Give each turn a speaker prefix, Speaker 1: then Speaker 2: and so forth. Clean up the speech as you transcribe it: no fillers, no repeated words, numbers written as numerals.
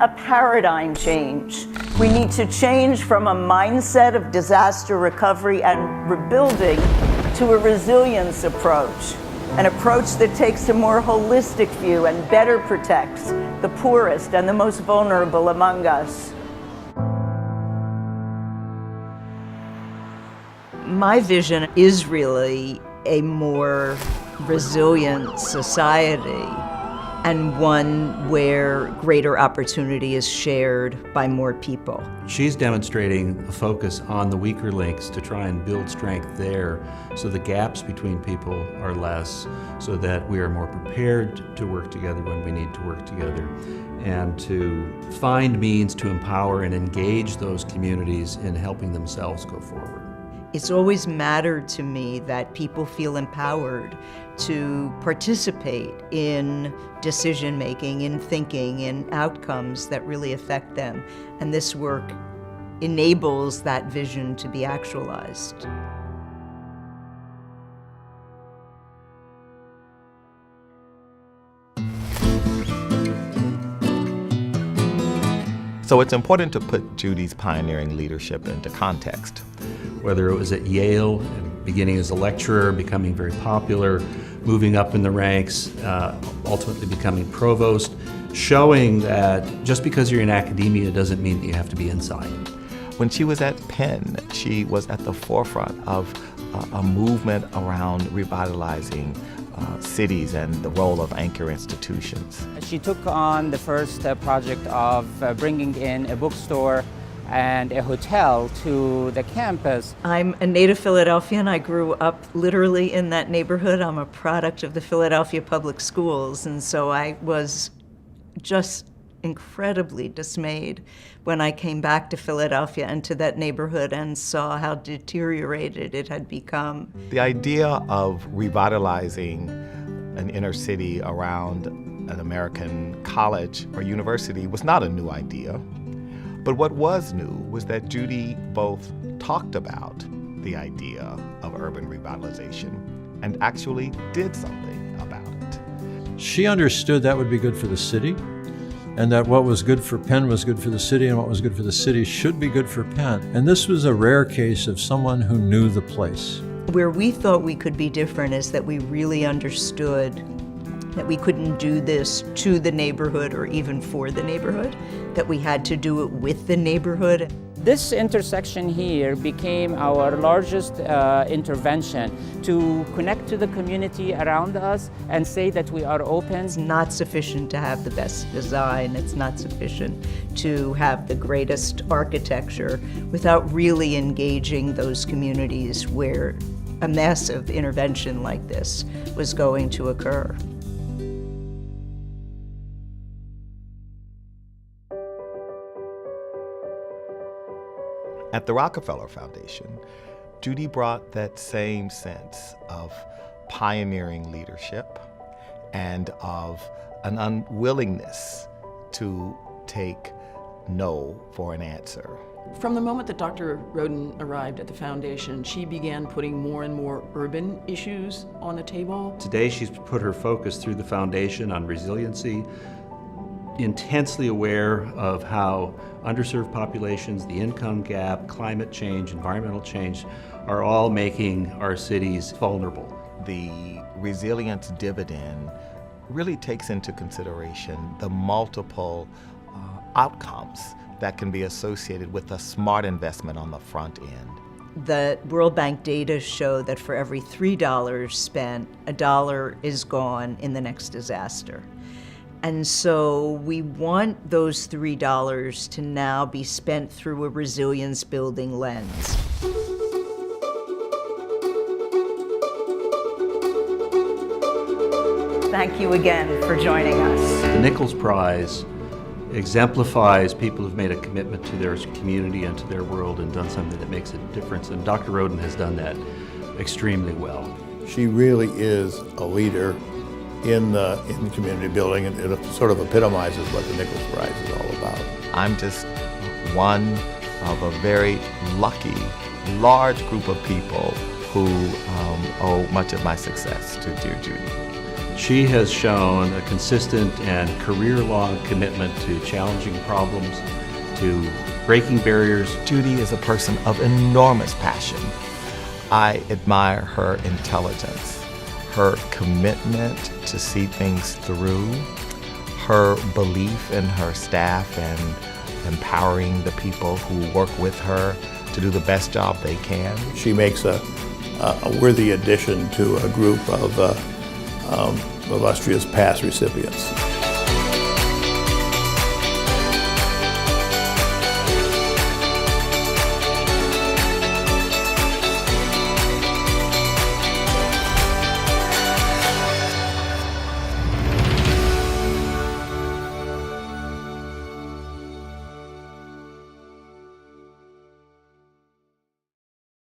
Speaker 1: a paradigm change. We need to change from a mindset of disaster recovery and rebuilding to a resilience approach, an approach that takes a more holistic view and better protects the poorest and the most vulnerable among us. My vision is really a more resilient society, and one where greater opportunity is shared by more people.
Speaker 2: She's demonstrating a focus on the weaker links to try and build strength there so the gaps between people are less, so that we are more prepared to work together when we need to work together, and to find means to empower and engage those communities in helping themselves go forward.
Speaker 1: It's always mattered to me that people feel empowered to participate in decision-making, in thinking, in outcomes that really affect them. And this work enables that vision to be actualized.
Speaker 3: So it's important to put Judy's pioneering leadership into context.
Speaker 2: Whether it was at Yale, beginning as a lecturer, becoming very popular, moving up in the ranks, ultimately becoming provost, showing that just because you're in academia doesn't mean that you have to be inside.
Speaker 3: When she was at Penn, she was at the forefront of a movement around revitalizing cities and the role of anchor institutions.
Speaker 4: She took on the first project of bringing in a bookstore and a hotel to the campus.
Speaker 1: I'm a native Philadelphian. I grew up literally in that neighborhood. I'm a product of the Philadelphia Public Schools, and so I was just incredibly dismayed when I came back to Philadelphia and to that neighborhood and saw how deteriorated it had become.
Speaker 3: The idea of revitalizing an inner city around an American college or university was not a new idea. But what was new was that Judy both talked about the idea of urban revitalization and actually did something about it.
Speaker 5: She understood that would be good for the city, and that what was good for Penn was good for the city, and what was good for the city should be good for Penn. And this was a rare case of someone who knew the place.
Speaker 1: Where we thought we could be different is that we really understood that we couldn't do this to the neighborhood or even for the neighborhood, that we had to do it with the neighborhood.
Speaker 4: This intersection here became our largest intervention to connect to the community around us and say that we are open.
Speaker 1: It's not sufficient to have the best design. It's not sufficient to have the greatest architecture without really engaging those communities where a massive intervention like this was going to occur.
Speaker 3: At the Rockefeller Foundation, Judy brought that same sense of pioneering leadership and of an unwillingness to take no for an answer.
Speaker 6: From the moment that Dr. Rodin arrived at the foundation, she began putting more and more urban issues on the table.
Speaker 2: Today she's put her focus through the foundation on resiliency, intensely aware of how underserved populations, the income gap, climate change, environmental change are all making our cities vulnerable.
Speaker 3: The resilience dividend really takes into consideration the multiple outcomes that can be associated with a smart investment on the front end.
Speaker 1: The World Bank data show that for every $3 spent, $1 is gone in the next disaster. And so we want those $3 to now be spent through a resilience building lens. Thank you again for joining us.
Speaker 2: The Nichols Prize exemplifies people who've made a commitment to their community and to their world and done something that makes a difference, and Dr. Rodin has done that extremely well.
Speaker 7: She really is a leader in community building, and it sort of epitomizes what the Nichols Prize is all about.
Speaker 3: I'm just one of a very lucky, large group of people who owe much of my success to dear Judy.
Speaker 2: She has shown a consistent and career-long commitment to challenging problems, to breaking barriers.
Speaker 3: Judy is a person of enormous passion. I admire her intelligence, her commitment to see things through, her belief in her staff and empowering the people who work with her to do the best job they can.
Speaker 7: She makes a worthy addition to a group of illustrious past recipients.